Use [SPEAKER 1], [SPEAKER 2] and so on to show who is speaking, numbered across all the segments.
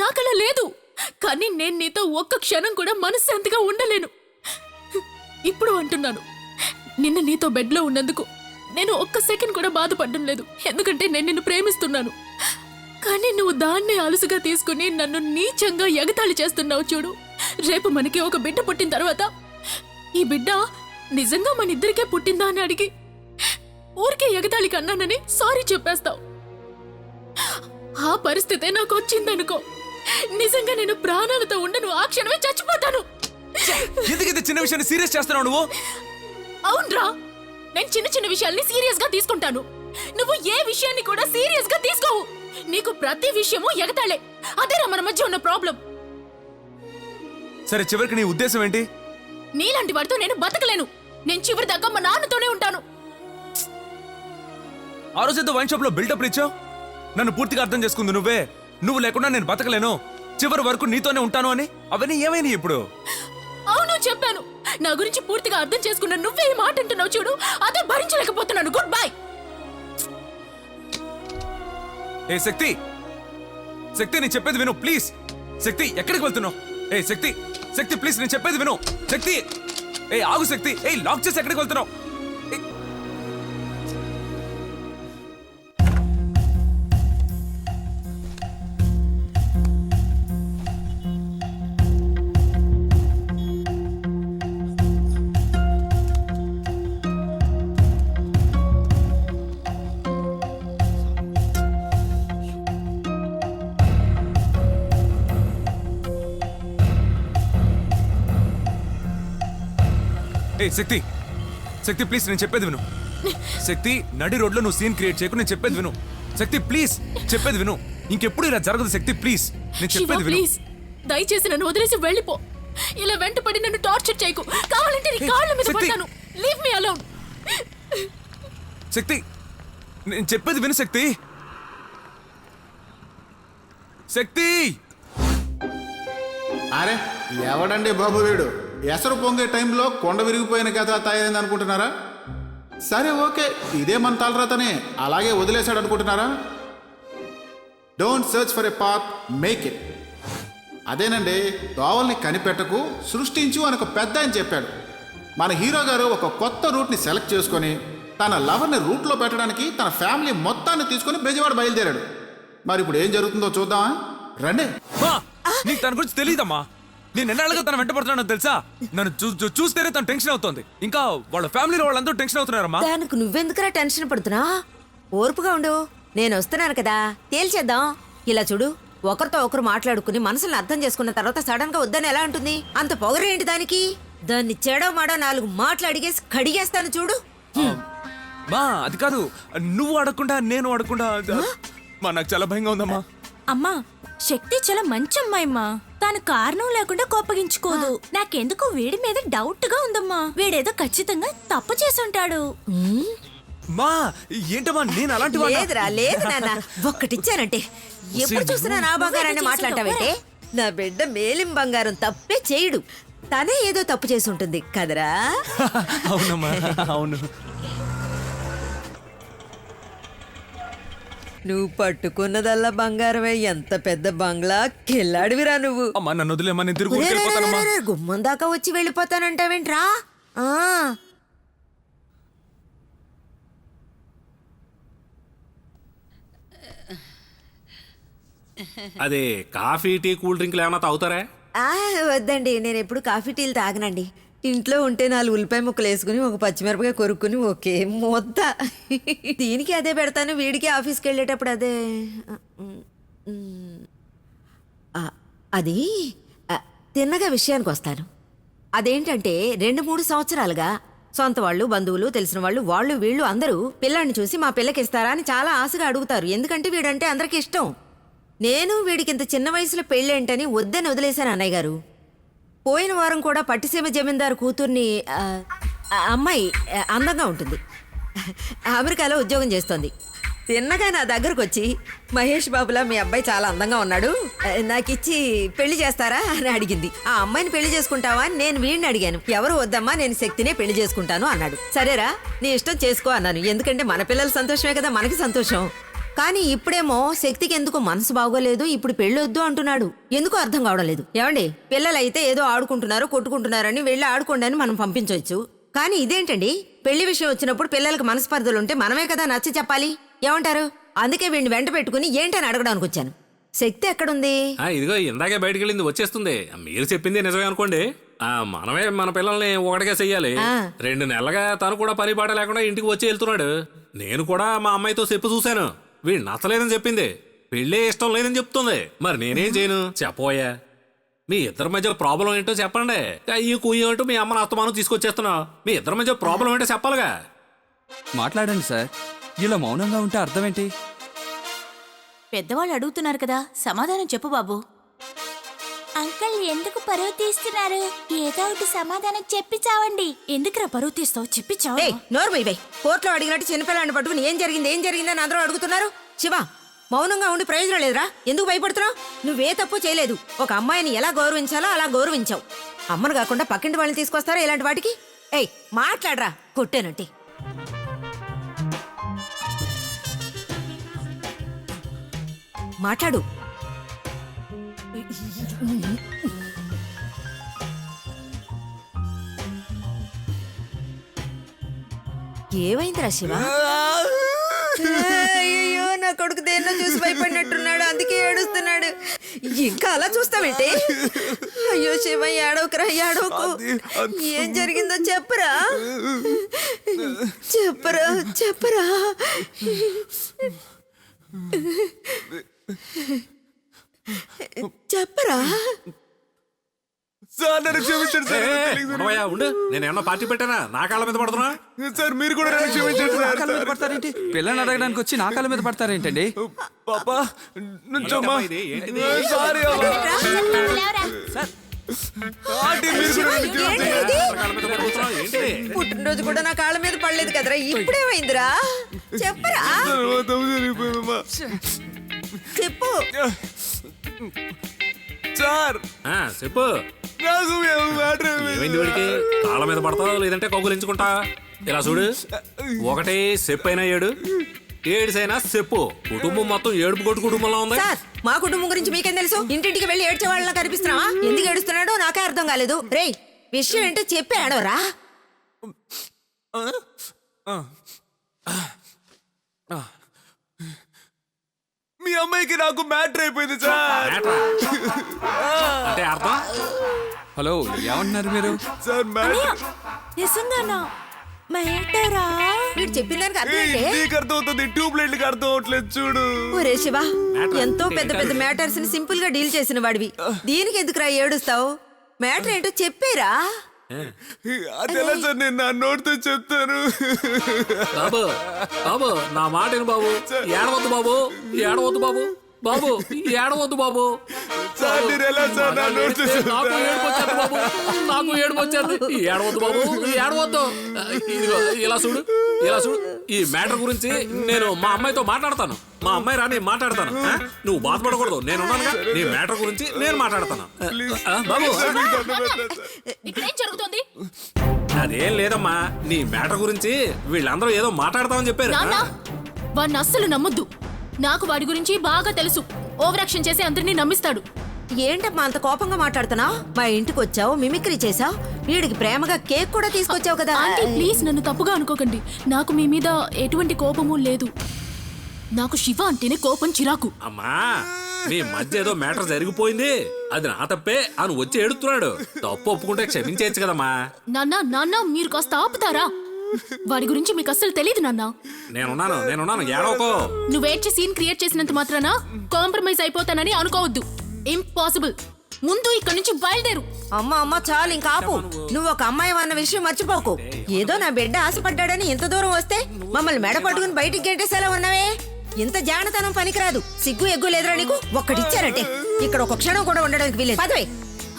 [SPEAKER 1] నాకలా లేదు. కానీ నేను నీతో ఒక్క క్షణం కూడా మనశ్శాంతిగా ఉండలేను. ఇప్పుడు అంటున్నాను, నిన్న నీతో బెడ్లో ఉన్నందుకు నేను ఒక్క సెకండ్ కూడా బాధపడడం లేదు. ఎందుకంటే నేను నిన్ను ప్రేమిస్తున్నాను. కానీ నువ్వు దాన్నే అలుసుగా తీసుకుని నన్ను నీచంగా ఎగతాళి చేస్తున్నావు చూడు. రేపు మనకి ఒక బిడ్డ పుట్టిన తర్వాత ఈ బిడ్డ నిజంగా మన ఇద్దరికే పుట్టిందా అని అడిగి ఊరికే ఎగతాళికి అన్నానని సారీ చెప్పేస్తావు. ఆ పరిస్థితే నాకు వచ్చిందనుకో, నిజంగా నేను ప్రాణాలతో ఉండను. ఆ క్షణమే చచ్చిపోతాను.
[SPEAKER 2] ఎందుకు చిన్న విషయాన్ని సీరియస్ చేస్తున్నావు నువ్వు?
[SPEAKER 1] అవునరా, నేను చిన్న చిన్న విషయాల్ని సీరియస్ గా తీసుకుంటాను. నువ్వు ఏ విషయాన్ని కూడా సీరియస్ గా తీసుకోవు. నీకు ప్రతి విషయము ఎగతాళే. అదేరా మన మధ్య ఉన్న ప్రాబ్లం.
[SPEAKER 2] సరే, చివరికి నీ ఉద్దేశం ఏంటి?
[SPEAKER 1] నీలాంటి వాడితో నేను బతకలేను. నేను చివరి దాకా మా నాన్నతోనే ఉంటాను.
[SPEAKER 2] ఆ రోజైతే వైన్ షాప్ లో బిల్డప్ ఇచ్చావు. నన్ను పూర్తిగా అర్థం చేసుకుంది నువ్వే. నువ్వు లేకుండా నేను బతకలేను, చివరి వరకు నీతోనే ఉంటాను అని. అవన్నీ ఏమైనా ఇప్పుడు?
[SPEAKER 1] అవును, చెప్పాను. నా గురించి పూర్తిగా అర్థం చేసుకున్న నువ్వే ఈ మాట అంటున్నావు చూడు. అదే భరించలేకపోతున్నాను. Good bye.
[SPEAKER 2] ఏ శక్తి, శక్తి నేను చెప్పేది విను ప్లీజ్. శక్తి, ఎక్కడికి వెళ్తున్నావు? ఏ శక్తి, శక్తి ప్లీజ్ నేను చెప్పేది విను. శక్తి, ఏ ఆగు శక్తి. ఏ లాక్ చేసి ఎక్కడికి వెళ్తున్నావు? ఏ శక్తి, శక్తి ప్లీజ్ నేను చెప్పేది విను. శక్తి, నడి రోడ్లో నువ్వు సీన్ క్రియేట్ చేయకు. నేను చెప్పేది విను. శక్తి ప్లీజ్, చెప్పేది విను. ఇంకెప్పుడు ఇలా జరగదు శక్తి ప్లీజ్. నేను చెప్పేది విను.
[SPEAKER 1] ప్లీజ్, దయచేసి నన్ను వదిలేసి వెళ్ళిపో. ఇలా వెంటపడి నన్ను టార్చర్ చేయకు. కావాలంటే నీ కాళ్ళ మీద పడతాను. Leave me alone.
[SPEAKER 2] శక్తి, నేను చెప్పేది విను శక్తి. శక్తి,
[SPEAKER 3] అరే ఎవడండి బాబు వీడు? ఎసరు పొంగే టైంలో కొండ విరిగిపోయిన కథ తయారైంది అనుకుంటున్నారా? సరే ఓకే, ఇదే మన తలరాతనే అలాగే వదిలేశాడు అనుకుంటున్నారా? Don't search for a path, make it. అదేనండి, దోవల్ని కనిపెట్టకు, సృష్టించు అని ఒక పెద్ద ఆయన చెప్పాడు. మన హీరో గారు ఒక కొత్త రూట్ని సెలెక్ట్ చేసుకొని తన లవర్ని రూట్లో పెట్టడానికి తన ఫ్యామిలీ మొత్తాన్ని తీసుకొని బెజవాడ బయలుదేరాడు. మరి ఇప్పుడు ఏం జరుగుతుందో చూద్దామా? రండి.
[SPEAKER 2] నీకు తన గురించి తెలియదమ్మా. నేను ఎన్నాళ్ళుగా తన వెంట పడుతున్నానో తెలుసా? నన్ను చూస్తేనే తను టెన్షన్ అవుతుంది. ఇంకా వాళ్ళ ఫ్యామిలీలో వాళ్ళందరూ టెన్షన్ అవుతున్నారమ్మా.
[SPEAKER 4] దానికి నువ్వెందుకురా టెన్షన్ పడుతున్నా? ఓర్పుగా ఉండు, నేను వస్తున్నాను కదా, తేల్చేద్దాం. ఇలా చూడు, ఒకరితో ఒకరు మాట్లాడుకుని మనసులను అర్థం చేసుకున్న తర్వాత సడన్ గా వద్దని ఎలా ఉంటుంది? అంత పొగరేంటి దానికి? దాన్ని చెడో మాడో 4 మాటలు అడిగేసి కడిగేస్తాను చూడు.
[SPEAKER 2] మా అది కాదు, నువ్వు అడగకుండా నేను అడగకుండా మా నాకు చాలా భయంగా ఉందమ్మా.
[SPEAKER 5] అమ్మా, శక్తి చాలా మంచి అమ్మాయమ్మా. తాను కారణం లేకుండా కోపగించుకోదు. నాకెందుకు వీడి మీద డౌట్ గా ఉందమ్మా. వీడేదో ఖచ్చితంగా తప్పు చేసుంటాడు.
[SPEAKER 2] మా ఏంటమ్మా, నేను అలాంటి
[SPEAKER 4] లేదురా, లేదు నాన్న. ఒక్కటిచ్చానంటే ఎప్పుడు చూసినా నా బంగారాన్ని మాట్లాడతావంటే? నా బిడ్డ మేలిం బంగారం తప్పే చేయడు. తనే ఏదో తప్పు చేసి ఉంటుంది కదరా?
[SPEAKER 2] అవునమ్మా, అవును.
[SPEAKER 4] నువ్వు పట్టుకున్నదల్లా బంగారమే. ఎంత పెద్ద బంగ్లా కిల్లాడివిరా నువ్వు.
[SPEAKER 2] అమ్మా నన్ను వదిలేమ్మా, నేను తిరుగు వెళ్ళిపోతానమ్మా.
[SPEAKER 4] గుమ్మం దాకా వచ్చి వెళ్ళిపోతానంటావేంట్రా?
[SPEAKER 6] అదే కాఫీ టీ కూల్ డ్రింక్లు ఏమైనా తాగుతారా?
[SPEAKER 4] వద్దండి, నేను ఎప్పుడు కాఫీ టీలు తాగనండి. ఇంట్లో ఉంటే 4 ఉల్లిపాయ ముక్కలు వేసుకుని ఒక పచ్చిమిరపకాయ కొరుక్కుని ఒకే మొత్త. దీనికి అదే పెడతాను, వీడికి ఆఫీస్కి వెళ్ళేటప్పుడు అదే. అది తిన్నగా విషయానికి వస్తాను. అదేంటంటే 2-3 సంవత్సరాలుగా సొంత వాళ్ళు, బంధువులు, తెలిసిన వాళ్ళు, వాళ్ళు వీళ్ళు అందరూ పిల్లాడిని చూసి మా పిల్లకి ఇస్తారా అని చాలా ఆశగా అడుగుతారు. ఎందుకంటే వీడంటే అందరికి ఇష్టం. నేను వీడికి ఇంత చిన్న వయసులో పెళ్ళేంటని వద్దని వదిలేశాను అన్నయ్య గారు. పోయిన వారం కూడా పట్టిసీమ జమీందారు కూతుర్ని అమ్మాయి అందంగా ఉంటుంది, అమెరికాలో ఉద్యోగం చేస్తోంది. తిన్నగా నా దగ్గరకు వచ్చి, మహేష్ బాబులా మీ అబ్బాయి చాలా అందంగా ఉన్నాడు, నాకు ఇచ్చి పెళ్లి చేస్తారా అని అడిగింది. ఆ అమ్మాయిని పెళ్లి చేసుకుంటావా అని నేను వీడిని అడిగాను. ఎవరు వద్దమ్మా, నేను శక్తినే పెళ్లి చేసుకుంటాను అన్నాడు. సరేరా నీ ఇష్టం చేసుకో అన్నాను. ఎందుకంటే మన పిల్లల సంతోషమే కదా మనకి సంతోషం. కానీ ఇప్పుడేమో శక్తికి ఎందుకు మనసు బాగోలేదు, ఇప్పుడు పెళ్ళొద్దు అంటున్నాడు. ఎందుకు అర్థం కావడం లేదు. ఏమండి, పిల్లలైతే ఏదో ఆడుకుంటున్నారు కొట్టుకుంటున్నారని వెళ్ళి ఆడుకోండి అని మనం పంపించవచ్చు. కానీ ఇదేంటండి, పెళ్లి విషయం వచ్చినప్పుడు పిల్లలకు మనస్పర్ధలుంటే మనమే కదా నచ్చి చెప్పాలి. ఏమంటారు? అందుకే వీడిని వెంట పెట్టుకుని ఏంటని అడగడానికి వచ్చాను. శక్తి ఎక్కడుంది?
[SPEAKER 6] ఇదిగో ఇందాకే బయటికి వెళ్ళింది, వచ్చేస్తుంది. మీరు చెప్పింది నిజమే అనుకోండి. మనమే మన పిల్లల్ని ఒకటిగా చెయ్యాలి. 2 నెలలుగా తను కూడా పని పాట లేకుండా ఇంటికి వచ్చి వెళ్తున్నాడు. నేను కూడా మా అమ్మాయితో చెప్పు చూశాను. వీడు నచ్చలేదని చెప్పింది, పెళ్ళే ఇష్టం లేదని చెప్తుంది. మరి నేనేం చేయను చెప్పబోయా? మీ ఇద్దరి మధ్య ప్రాబ్లం ఏంటో చెప్పండి. అయ్యి కుయ్యి అంటూ మీ అమ్మని అత్తమానం తీసుకొచ్చేస్తున్నావు. మీ ఇద్దరి మధ్య ప్రాబ్లం ఏంటో చెప్పాలిగా.
[SPEAKER 7] మాట్లాడండి సార్. ఇలా మౌనంగా ఉంటే అర్థం ఏంటి?
[SPEAKER 5] పెద్దవాళ్ళు అడుగుతున్నారు కదా, సమాధానం చెప్పు బాబు. అంకల్ ఎందుకు పరువు తీస్తున్నారు? ఏదో ఒకటి సమాధానం చెప్పి చావండి. ఎందుకురా పరువు తీస్తావు? చెప్పి చావు.
[SPEAKER 4] ఏయ్, నోరు మూయవే. కోర్టులో అడిగినట్టు చిన్నపిల్లాన్ని పట్టుకుని ఏం జరిగిందని అందరూ అడుగుతున్నారు. శివ, మౌనంగా ఉండి ప్రయోజనం లేదురా. ఎందుకు భయపడుతున్నావు? నువ్వే తప్పు చేయలేదు. ఒక అమ్మాయిని ఎలా గౌరవించాలో అలా గౌరవించావు. అమ్మను కాకుండా పక్కింటి వాళ్ళని తీసుకొస్తారా ఇలాంటి వాటికి? ఏయ్, మాట్లాడరా కొట్టేనంటే. మాట్లాడు. ఏమైందిరా శివ? అయ్యో, నా కొడుకు దేన్నో చూసి భయపడినట్టున్నాడు, అందుకే ఏడుస్తున్నాడు. ఇంకా అలా చూస్తావేంటి? అయ్యో శివ, ఏడవకురా, ఏడవకు. ఏం జరిగిందో చెప్పరా, చెప్పరా, చెప్పరా. చెప్పరా.
[SPEAKER 2] సార్ నన్ను క్షమించండి సార్.
[SPEAKER 6] ఉండవయ్యా, ఉండు. నేను ఏమన్నా పార్టీ పెట్టానా? నా కాళ్ళ మీద పడుతున్నా?
[SPEAKER 2] సార్ మీరు కూడా నన్ను క్షమించండి
[SPEAKER 7] నా
[SPEAKER 2] సార్.
[SPEAKER 7] కాళ్ళ మీద పడతారేంటి? పిల్లల్ని అడగడానికి వచ్చి నా కాళ్ళ మీద పడతారేంటండి?
[SPEAKER 2] పాపా నుంచోమ్మా.
[SPEAKER 6] ఇది ఏంటిది?
[SPEAKER 2] సారీ అమ్మా. ఆంటీ, మీరు కూడా నన్ను క్షమించండి.
[SPEAKER 4] ఏంటి ఇది?
[SPEAKER 6] కాళ్ళ మీద పడుతున్నావు ఏంటి?
[SPEAKER 4] పుట్టినరోజు కూడా నా కాళ్ళ మీద పడలేదు కదరా, ఇప్పుడేమైందిరా? చెప్పరా, చెప్పు.
[SPEAKER 2] సార్
[SPEAKER 6] చెప్పు.
[SPEAKER 2] నాకు మ్యాటర్
[SPEAKER 6] ఏమైంది వీడికి? కాళ్ళ మీద పడతావు లేదంటే కౌగులించుకుంటా? ఇలా చూడు, ఒకటే చెప్పు అయినా ఏడుసైనా చెప్పు. కుటుంబం మొత్తం ఏడుపు కొట్టు కుటుంబంలో ఉంది.
[SPEAKER 4] సార్, మా కుటుంబం గురించి మీకేం తెలుసు? ఇంటింటికి వెళ్ళి ఏడ్చే వాళ్ళ కనిపిస్తున్నావా? ఎందుకు ఏడుస్తున్నాడో నాకే అర్థం కాలేదు. రేయ్, విషయం ఏంటో చెప్పి ఆడవరా.
[SPEAKER 2] మీ అమ్మాయికి నాకు మ్యాటర్ అయిపోయింది సార్.
[SPEAKER 6] ఏట్రా? అంటే అర్థం?
[SPEAKER 7] హలో, ఏమంటున్నారు మీరు?
[SPEAKER 2] సార్ మ్యాటర్
[SPEAKER 5] నిజంగానా? మేటరా?
[SPEAKER 4] వీడు చెప్పిన దానికి అర్థం ఏంటి?
[SPEAKER 2] నీకు అర్థం అవుతుంది, ట్యూబ్ లైట్లకి అర్థం అవట్లేదు చూడు.
[SPEAKER 4] ఒరే శివ, ఎంతో పెద్ద పెద్ద మ్యాటర్స్ ని సింపుల్ గా డీల్ చేసిన వాడివి, దీనికి ఎందుకురా ఏడుస్తావు? మ్యాటర్ ఏంటో చెప్పేరా.
[SPEAKER 2] అది ఎలా సార్, నేను నా నోటితో చెప్తాను.
[SPEAKER 6] బాబు బాబు, నా మాట విను బాబు. ఏడవద్దు బాబు, ఏడవద్దు బాబు. బాబు ఏడవద్దు బాబు.
[SPEAKER 2] సార్ మీరు ఎలా సార్ నా నోటితో
[SPEAKER 6] నాకు ఏడుపు వచ్చేది బాబు, నాకు ఏడుపు వచ్చేది. ఏడవద్దు బాబు, ఏడవద్దు. ఇదిగో ఇలా చూడు, ఇలా చూడు. ఈ మ్యాటర్ గురించి నేను మా అమ్మాయితో మాట్లాడతాను. మా అమ్మాయి రాని మాట్లాడతాను. నువ్వు బాధపడకూడదు, నేను ఉన్నానుగా. నీ మ్యాటర్ గురించి నేను మాట్లాడతాను. బాబు,
[SPEAKER 1] ఇక్కడేం జరుగుతుంది?
[SPEAKER 6] అదేం లేదమ్మా. నీ మ్యాటర్ గురించి వీళ్ళందరూ ఏదో మాట్లాడతామని చెప్పారు.
[SPEAKER 1] నాన్న, వాడిని అస్సలు నమ్మొద్దు. నాకు వాడి గురించి బాగా తెలుసు. ఓవర్ యాక్షన్ చేసి అందరినీ నమ్మిస్తాడు.
[SPEAKER 4] ఏంటమ్మా అంత కోపంగా మాట్లాడుతున్నావు? మా ఇంటికి వచ్చావు, మిమిక్రీ చేసావు, వీడికి ప్రేమగా కేక్ కూడా తీసుకొచ్చావు కదా.
[SPEAKER 1] ఆంటీ ప్లీజ్, నన్ను తప్పుగా అనుకోకండి. నాకు మీ మీద ఎటువంటి కోపము లేదు. నాకు శివ అంటేనే కోపం, చిరాకు.
[SPEAKER 6] అమ్మా, మీ మధ్య ఏదో మ్యాటర్ జరిగిపోయింది, అది నా తప్పే అని వచ్చి ఏడుతున్నాడు. తప్పు ఒప్పుకుంటే క్షమించేయచ్చు కదమ్మా.
[SPEAKER 1] నాన్న మీరు కాస్త ఆపుతారా? వాడి గురించి మీకు అస్సలు తెలియదు నాన్న.
[SPEAKER 6] నేనున్నాను, ఏడవకో.
[SPEAKER 1] నువ్వేడ్చి సీన్ క్రియేట్ చేసినంత మాత్రాన కాంప్రమైజ్ అయిపోతానని అనుకోవద్దు. ఇంపాసిబుల్. ముందు ఇక్కడి నుంచి బయలుదేరు.
[SPEAKER 4] అమ్మ చాలు, ఇంకా ఆపు. నువ్వు ఒక అమ్మాయి అన్న విషయం మర్చిపోకు. ఏదో నా బిడ్డ ఆశపడ్డాడని ఇంత దూరం వస్తే మమ్మల్ని మెడ పట్టుకుని బయటికి గెంటేసేలా ఉన్నావే. ఇంత జానతనం పనికిరాదు. సిగ్గు ఎగ్గు లేదురా నీకు? ఒక్కటిచ్చారంటే ఇక్కడ ఒక క్షణం కూడా ఉండడానికి వీలేదు. పదవే.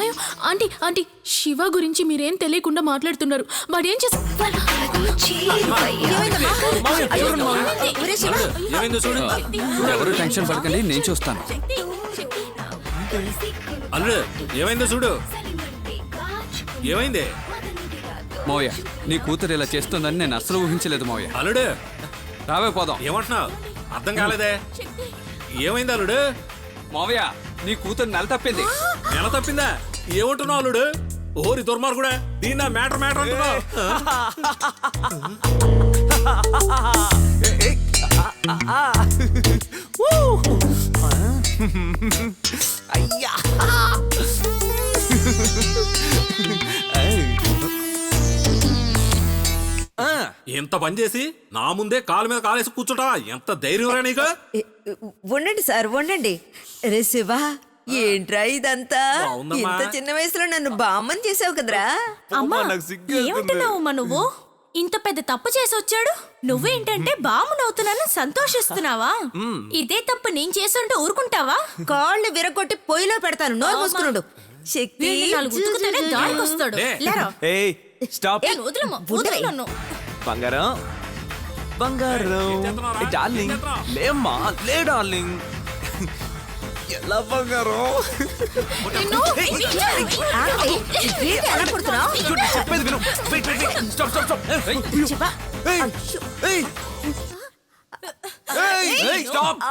[SPEAKER 1] అయ్యో ఆంటీ, శివ గురించి మీరేం తెలియకుండా మాట్లాడుతున్నారు. వాడేం
[SPEAKER 6] ఏమైందో చూడు.
[SPEAKER 7] ఎవరు టెన్షన్ పడకండి, నేను చూస్తాను.
[SPEAKER 6] అల్లుడు, ఏమైందో చూడు. ఏమైంది?
[SPEAKER 7] మౌయ, నీ కూతురు ఇలా చేస్తుందని నేను అస్సలు ఊహించలేదు మౌయ.
[SPEAKER 6] అల్లుడు,
[SPEAKER 7] రావే పోదాం.
[SPEAKER 6] ఏమంటున్నావు? అర్థం కాలేదే ఏమైంది అల్లుడు?
[SPEAKER 7] మావయ్య నీ కూతురు నెల తప్పింది.
[SPEAKER 6] నెల తప్పిందా? ఏమంటున్నావు అల్లుడు? ఓరి దుర్మార్గుడా, దీన్ని మ్యాటర్ మ్యాటర్ అంటున్నావు.
[SPEAKER 2] అయ్యా
[SPEAKER 6] ఎంత పని చేసి నా ముందే కాలు మీద కాలేసి కూర్చుంటావా? ఎంత ధైర్యం రా నీకు?
[SPEAKER 4] ఉండండి సార్ ఉండండి. రే శివ, ఏంట్రా ఇదంతా?
[SPEAKER 6] బావుందమ్మా.
[SPEAKER 4] ఇంత చిన్న వయసులో నన్ను బామ్మని చేసావు కదరా.
[SPEAKER 5] అమ్మా
[SPEAKER 2] నాకు సిగ్గు
[SPEAKER 5] ఏమంటున్నావమ్మా నువ్వు? ఇంత పెద్ద తప్పు చేసి వచ్చాడు, నువ్వేంటంటే బామునవుతున్నాను సంతోషిస్తున్నావా? ఇదే తప్పు నేను చేస్తుంటే ఊరుకుంటావా?
[SPEAKER 4] కాళ్ళు విరగొట్టి పొయ్యిలో పెడతాను. నోరు మూసుకున్నాడు. శక్తి
[SPEAKER 5] వీడిని నాలుగు ఉతుకుతూనే దారికి వస్తాడు.
[SPEAKER 6] లే.
[SPEAKER 5] లేరా?
[SPEAKER 2] ఏయ్ స్టాప్
[SPEAKER 5] ఏ, వదలమ్మా, వదలు నన్ను.
[SPEAKER 2] బంగారం బంగారం
[SPEAKER 6] ఏం చేస్తున్నావురా?
[SPEAKER 2] ఏ డార్లింగ్
[SPEAKER 6] ఏం చేస్తున్నావు?
[SPEAKER 2] లేమ్మా లే డార్లింగ్ ఎలా బంగారం
[SPEAKER 5] నిన్ను,
[SPEAKER 4] ఆగండి. ఏంటి అలా కొడుతున్నావ్?
[SPEAKER 2] చూడు, చెప్పేది విను wait wait wait stop stop stop
[SPEAKER 4] Shiva,
[SPEAKER 2] ఏయ్
[SPEAKER 4] అయ్యో.
[SPEAKER 2] ఏయ్ ఏయ్ ఏయ్ స్టాప్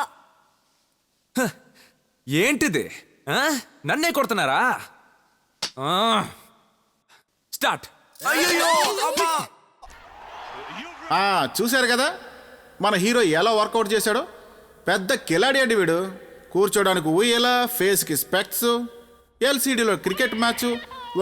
[SPEAKER 2] ఏంటిది ఆ? నన్నే కొడుతున్నారా స్టార్ట్ అయ్యో
[SPEAKER 3] చూశారు కదా మన హీరో ఎలా వర్కౌట్ చేశాడో. పెద్ద కిలాడి అండి వీడు. కూర్చోడానికి ఊయేలా, ఫేస్కి స్పెక్ట్స్, ఎల్సీడీలో క్రికెట్ మ్యాచ్,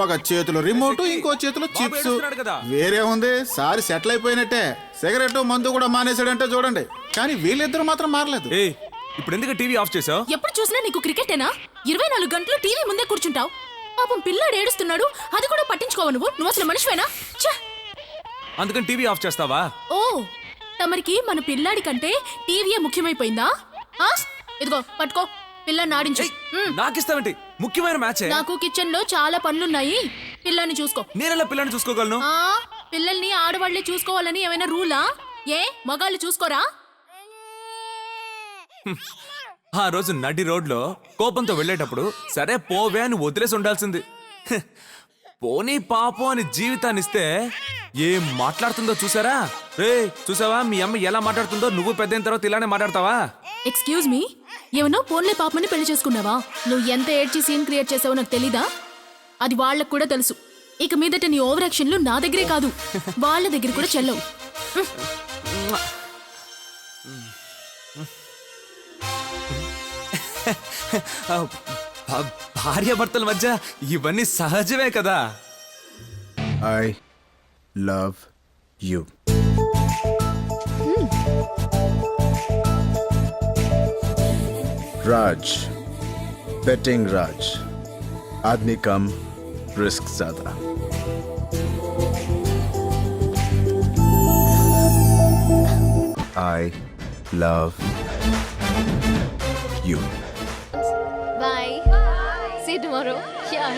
[SPEAKER 3] ఒక చేతిలో రిమోట్, ఇంకో చేతిలో చిప్స్.
[SPEAKER 2] ఏడుస్తున్నాడు కదా.
[SPEAKER 3] వేరే ఉంది, సారి సెటిల్ అయిపోయినట్టే. సిగరెట్ మందు కూడా మానేశాడంటే చూడండి. కానీ వీళ్ళిద్దరు మాత్రం మారలేదు.
[SPEAKER 2] ఏయ్ ఇప్పుడు ఎందుకు టీవీ ఆఫ్ చేసావు?
[SPEAKER 1] ఎప్పుడు చూసినా నీకు క్రికెటేనా? 24 గంటలు టీవీ ముందే కూర్చుంటావు. పాపం పిల్లాడు ఏడుస్తున్నాడు, అది కూడా పట్టించుకోవు నువ్వు అసలు మనిషివేనా? ఛ!
[SPEAKER 2] అందుకని టీవీ ఆఫ్ చేస్తావా?
[SPEAKER 1] ఓ, తమరికి మన పిల్లాడి కంటే టీవీయే ముఖ్యమైపోయిందా? ఆ? ఇదిగో పట్టుకో, పిల్లాన్ని ఆడించు.
[SPEAKER 2] నాకిస్తావేంటి? ముఖ్యమైన మ్యాచే.
[SPEAKER 1] నాకు కిచెన్ లో చాలా పనులున్నాయి, పిల్లాన్ని చూసుకో.
[SPEAKER 2] నేనెలా పిల్లని చూసుకోగలను?
[SPEAKER 1] ఆ, పిల్లల్ని ఆడవాళ్లే చూసుకోవాలని ఏమైనా రూలా? ఏ మగాళ్ళు చూసుకోరా?
[SPEAKER 2] ఆ రోజు నడి రోడ్లో కోపంతో వెళ్ళేటప్పుడు సరే పోవే అని వదిలేసి ఉండాల్సింది. హ్, పోనీ పాపం అని జీవితాన్ని ఇస్తే ఏం మాట్లాడుతుందో చూసారా? రే చూసావా మీ అమ్మ ఎలా మాట్లాడుతుందో? నువ్వు పెద్దయిన తర్వాత ఇలానే మాట్లాడతావా?
[SPEAKER 1] ఎక్స్క్యూజ్ మీ, ఏమన్నా పోన్లే పాపని పెళ్లి చేసుకున్నావా? నువ్వు ఎంత ఏడ్చి సీన్ క్రియేట్ చేసావో నాకు తెలీదా? అది వాళ్ళకు కూడా తెలుసు. ఇక మీదట నీ ఓవర్ యాక్షన్లు నా దగ్గరే కాదు, వాళ్ళ దగ్గర కూడా చెల్లవు.
[SPEAKER 2] భార్యాభర్తల మధ్య ఇవన్నీ సహజమే కదా.
[SPEAKER 8] I love you. Raj, betting Raj. आदमी कम, रिस्क ज्यादा. I love you.
[SPEAKER 9] Bye. See you tomorrow. Sure.